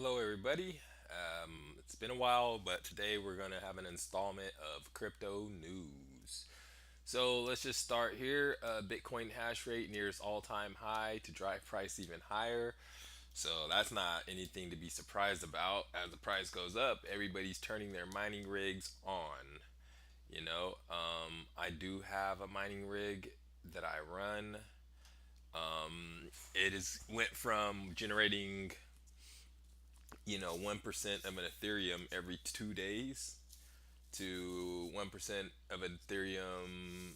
Hello, everybody. It's been a while, but today we're going to have an installment of crypto news. So let's just start here. Bitcoin hash rate nears all time high to drive price even higher. So that's not anything to be surprised about. As the price goes up, everybody's turning their mining rigs on. I do have a mining rig that I run. It is went from generating 1% of an Ethereum every 2 days to 1% of an Ethereum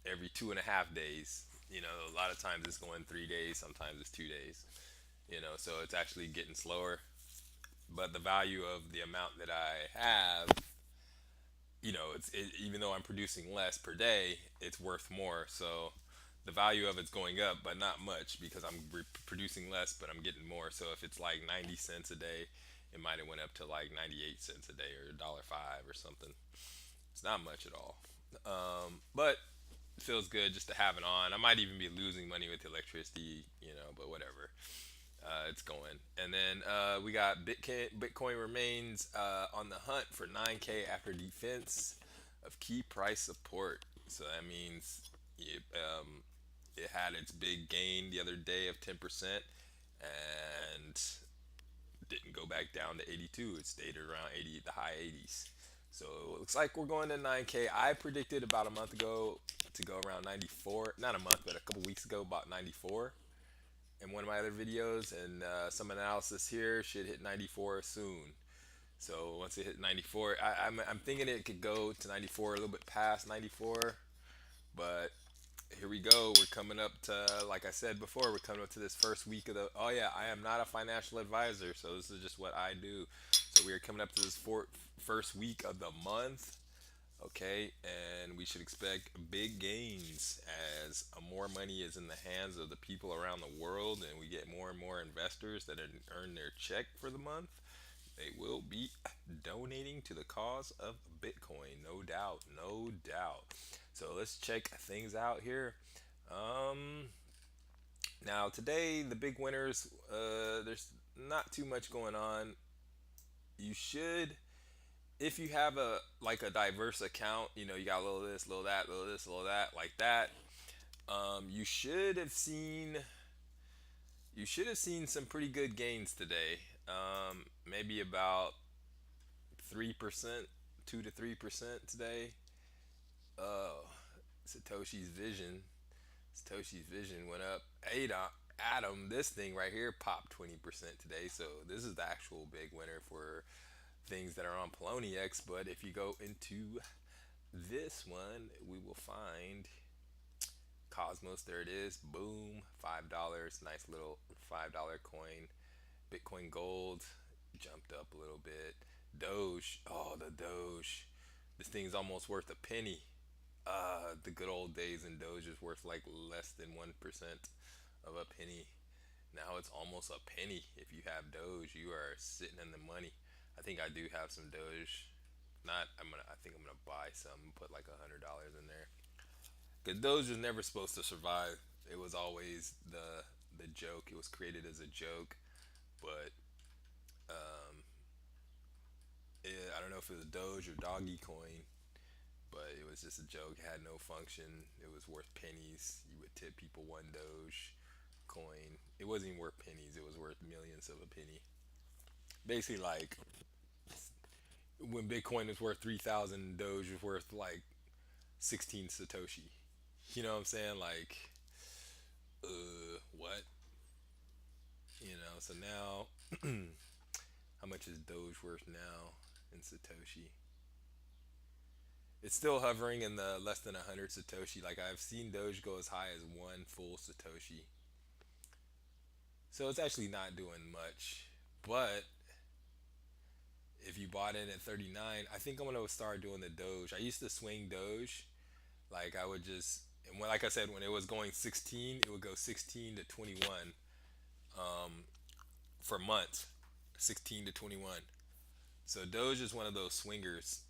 every 2.5 days. A lot of times it's going 3 days, sometimes it's 2 days. So it's actually getting slower. But the value of the amount that I have, even though I'm producing less per day, it's worth more. So the value of it's going up, but not much because I'm producing less, but I'm getting more. So if it's like 90 cents a day, it might have went up to like 98 cents a day or $1.05 or something. It's not much at all. But it feels good just to have it on. I might even be losing money with the electricity, but whatever. It's going. And then we got Bitcoin. Bitcoin remains on the hunt for 9K after defense of key price support. So that means it had its big gain the other day of 10% and didn't go back down to 82. It stayed around 80, the high 80s. So it looks like we're going to 9K. I predicted about a month ago to go around 94. Not a month, but a couple weeks ago, about 94 in one of my other videos. And some analysis here should hit 94 soon. So once it hit 94, I'm thinking it could go to 94, a little bit past 94. But here we go. We're coming up to, like I said before, we're coming up to this first week of the. Oh yeah, I am not a financial advisor, so this is just what I do. So we are coming up to this first week of the month. Okay, and we should expect big gains as more money is in the hands of the people around the world, and we get more and more investors that earn their check for the month. They will be donating to the cause of Bitcoin, no doubt, no doubt. So let's check things out here. Um, Now today the big winners. There's not too much going on. You should, if you have a diverse account, you got a little this, little that, little this, little that, like that. You should have seen some pretty good gains today. Maybe about 3%, 2 to 3% today. Oh, Satoshi's vision. Satoshi's vision went up. Atom, this thing right here popped 20% today. So this is the actual big winner for things that are on Poloniex. But if you go into this one, we will find Cosmos. There it is. Boom. $5. Nice little $5 coin. Bitcoin Gold jumped up a little bit. Doge. Oh, the Doge. This thing's almost worth a penny. The good old days in Doge is worth like less than 1% of a penny. Now it's almost a penny. If you have Doge, you are sitting in the money. I think I do have some Doge. Not. I think I'm gonna buy some. Put like $100 in there. Cause Doge was never supposed to survive. It was always the joke. It was created as a joke, but I don't know if it was Doge or Doggy Coin, but it was just a joke. It had no function. It was worth pennies. You would tip people one Doge coin. It wasn't even worth pennies. It was worth millions of a penny. Basically, like when Bitcoin was worth 3,000, Doge was worth like 16 Satoshi. You know what I'm saying? Like, what? So now, how much is Doge worth now in Satoshi? It's still hovering in the less than 100 Satoshi. Like, I've seen Doge go as high as one full Satoshi. So it's actually not doing much. But if you bought in at 39, I think I'm gonna start doing the Doge. I used to swing Doge. Like I would just, and when, like I said, when it was going 16, it would go 16 to 21 for months, 16 to 21. So Doge is one of those swingers.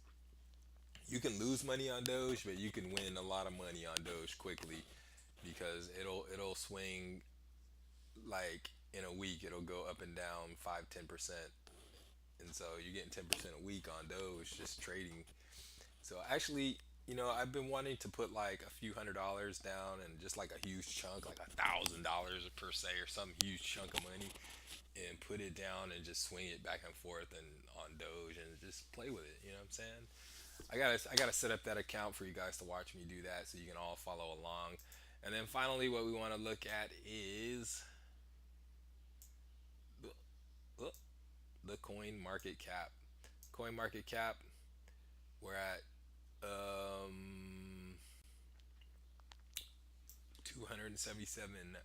You can lose money on Doge, but you can win a lot of money on Doge quickly because it'll swing like in a week. It'll go up and down 5, 10%. and so you're getting 10% a week on Doge just trading. So actually, I've been wanting to put like a few $100s down and just like a huge chunk, like $1,000 per se, or some huge chunk of money, and put it down and just swing it back and forth and on Doge and just play with it. You know what I'm saying? I gotta set up that account for you guys to watch me do that, so you can all follow along. And then finally, what we want to look at is the, the coin market cap. Coin market cap. We're at um, 277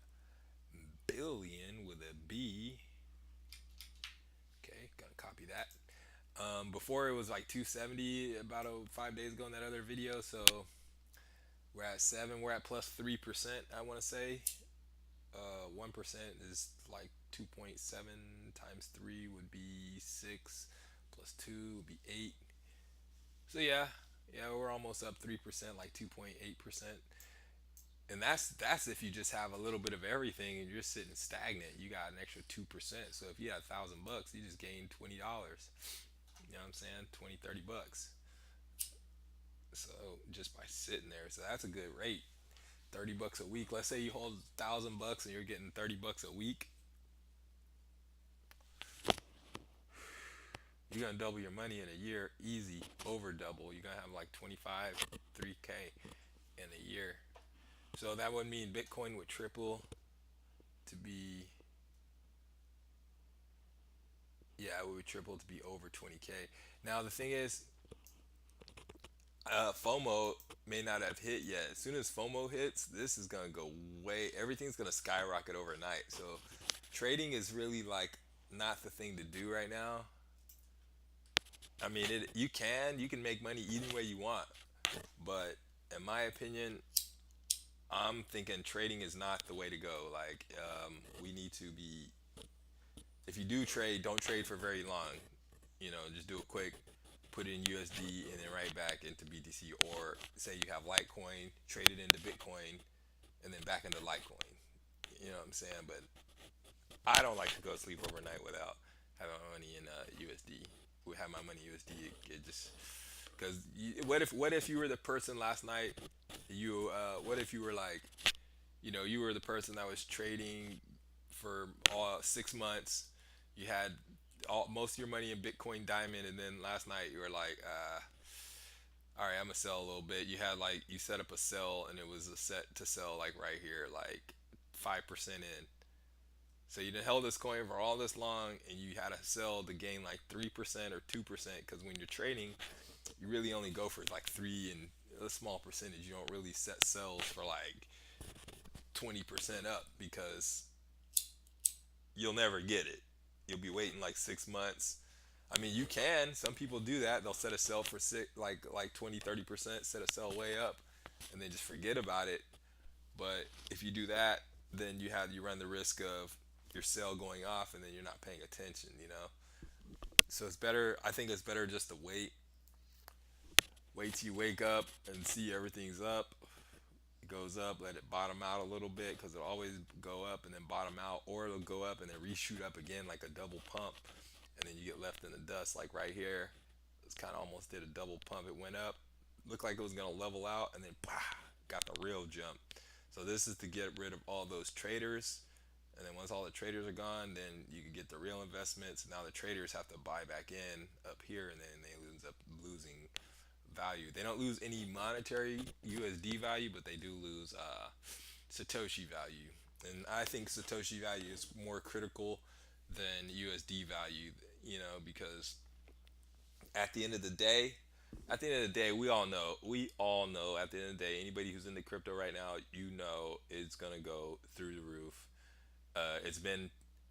billion with a B. Okay, gotta copy that. Before it was like 270 about 5 days ago in that other video. So we're at seven. We're at plus 3%. I want to say 1% is like 2.7 times three would be six. Plus two would be eight. So yeah, we're almost up 3%, like 2.8%. And that's if you just have a little bit of everything and you're just sitting stagnant. You got an extra 2%. So if you had $1,000, you just gained $20. You know what I'm saying? 20, $30. So just by sitting there, so that's a good rate. $30 a week. Let's say you hold $1,000 and you're getting $30 a week. You're gonna double your money in a year, easy, over double. You're gonna have like 25, 3K in a year. So that would mean Bitcoin would triple to be, yeah, it would triple to be over 20K. Now the thing is, FOMO may not have hit yet. As soon as FOMO hits, this is gonna go way. Everything's gonna skyrocket overnight. So trading is really like not the thing to do right now. I mean, you can make money any way you want, but in my opinion, I'm thinking trading is not the way to go. Like, we need to be. If you do trade, don't trade for very long. Just do it quick, put it in USD, and then right back into BTC. Or say you have Litecoin, trade it into Bitcoin, and then back into Litecoin. You know what I'm saying? But I don't like to go to sleep overnight without having my money in USD. We have my money USD. It just because what if you were the person last night? What if you were like, you were the person that was trading for all 6 months. You had most of your money in Bitcoin Diamond, and then last night you were like, all right, I'm gonna sell a little bit. You set up a sell, and it was a set to sell like right here, like 5% in. So you held this coin for all this long, and you had to sell to gain like 3% or 2%. Because when you're trading, you really only go for like three and a small percentage. You don't really set sells for like 20% up because you'll never get it. You'll be waiting like 6 months. I mean, you can. Some people do that. They'll set a sell for like 20, 30%, set a sell way up, and then just forget about it. But if you do that, then you run the risk of your sale going off, and then you're not paying attention. So it's better. I think it's better just to wait till you wake up and see everything's up. It goes up, let it bottom out a little bit because it'll always go up and then bottom out, or it'll go up and then reshoot up again like a double pump, and then you get left in the dust. Like right here, it's kind of almost did a double pump. It went up, looked like it was gonna level out, and then got the real jump. So this is to get rid of all those traders, and then once all the traders are gone, then you can get the real investments. Now the traders have to buy back in up here, and then they ends up losing value. They don't lose any monetary USD value, but they do lose Satoshi value. And I think Satoshi value is more critical than USD value, because at the end of the day, we all know at the end of the day, anybody who's into crypto right now, it's gonna go through the roof.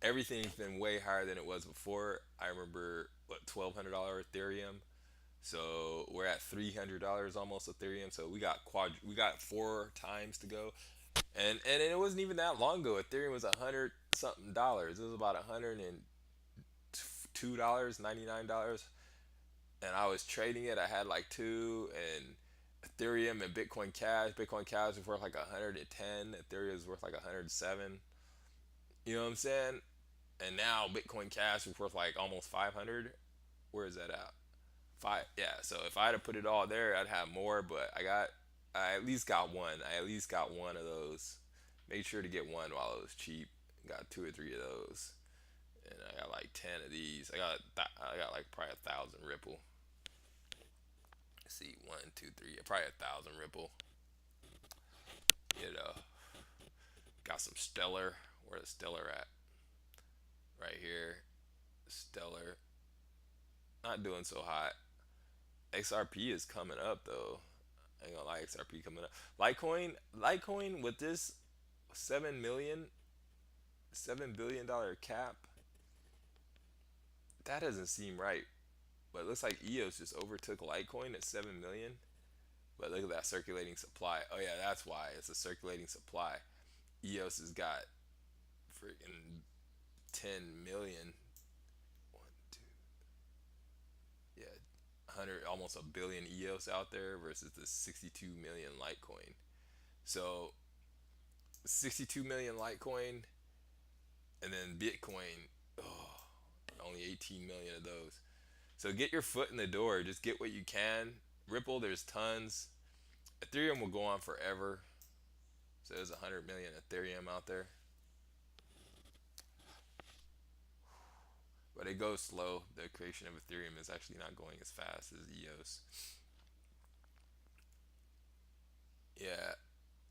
Everything's been way higher than it was before. I remember what, $1,200 Ethereum. So we're at $300 almost Ethereum. So we got 4 times to go, and it wasn't even that long ago. Ethereum was 100 something dollars. It was about $102, $99, and I was trading it. I had like two, and Ethereum and Bitcoin Cash. Bitcoin Cash was worth like 110. Ethereum is worth like 107. You know what I'm saying? And now Bitcoin Cash is worth like almost 500. Where is that at? Five. Yeah. So if I had to put it all there, I'd have more. But I at least got one. I at least got one of those. Made sure to get one while it was cheap. Got two or three of those, and I got like 10 of these. I got like probably 1,000 Ripple. Let's see, one, two, three, probably 1,000 Ripple. You know, got some Stellar. Where the Stellar at? Right here. Stellar. Not doing so hot. XRP is coming up though. I ain't gonna lie, XRP coming up. Litecoin with this 7 million, $7 billion cap. That doesn't seem right. But it looks like EOS just overtook Litecoin at 7 million. But look at that circulating supply. Oh yeah, that's why it's a circulating supply. EOS has got freaking 10 million. One, two, yeah, 100, almost a billion EOS out there versus the 62 million Litecoin. So 62 million Litecoin, and then Bitcoin, oh, only 18 million of those. So get your foot in the door. Just get what you can. Ripple, there's tons. Ethereum will go on forever. So there's 100 million Ethereum out there. But it goes slow. The creation of Ethereum is actually not going as fast as EOS. Yeah,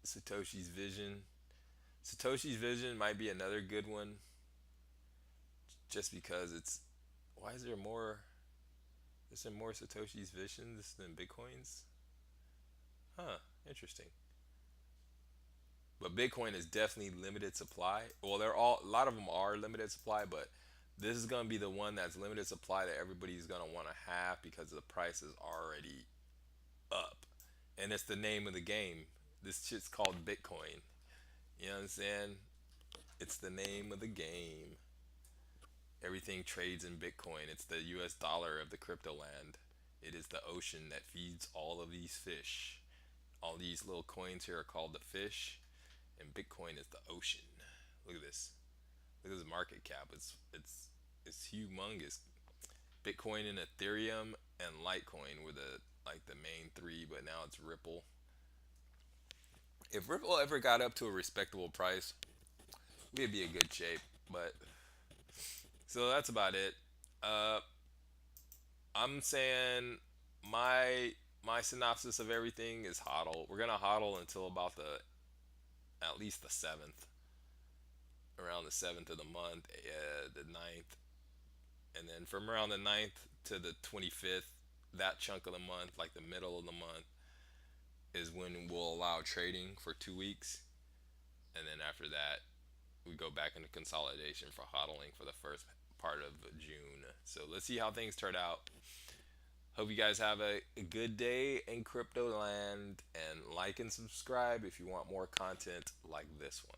Satoshi's Vision. Satoshi's Vision might be another good one just because it's. Why is there more? Is there more Satoshi's Visions than Bitcoins? Huh, interesting. But Bitcoin is definitely limited supply. Well, they're all a lot of them are limited supply, but this is gonna be the one that's limited supply that everybody's gonna want to have because the price is already up, and it's the name of the game. This shit's called Bitcoin. You know what I'm saying? It's the name of the game. Everything trades in Bitcoin. It's the US dollar of the crypto land. It is the ocean that feeds all of these fish. All these little coins here are called the fish, and Bitcoin is the ocean. Look at this. Look at this market cap. It's humongous. Bitcoin and Ethereum and Litecoin were the main three, but now it's Ripple. If Ripple ever got up to a respectable price, we'd be in good shape. But so that's about it. Uh, I'm saying my my synopsis of everything is hodl. We're gonna hodl until about the at least the seventh, around the seventh of the month, the ninth, and then from around the ninth to the 25th, that chunk of the month, like the middle of the month, is when we'll allow trading for 2 weeks, and then after that, we go back into consolidation for hodling for the first part of June. So let's see how things turn out. Hope you guys have a good day in crypto land, and like and subscribe if you want more content like this one.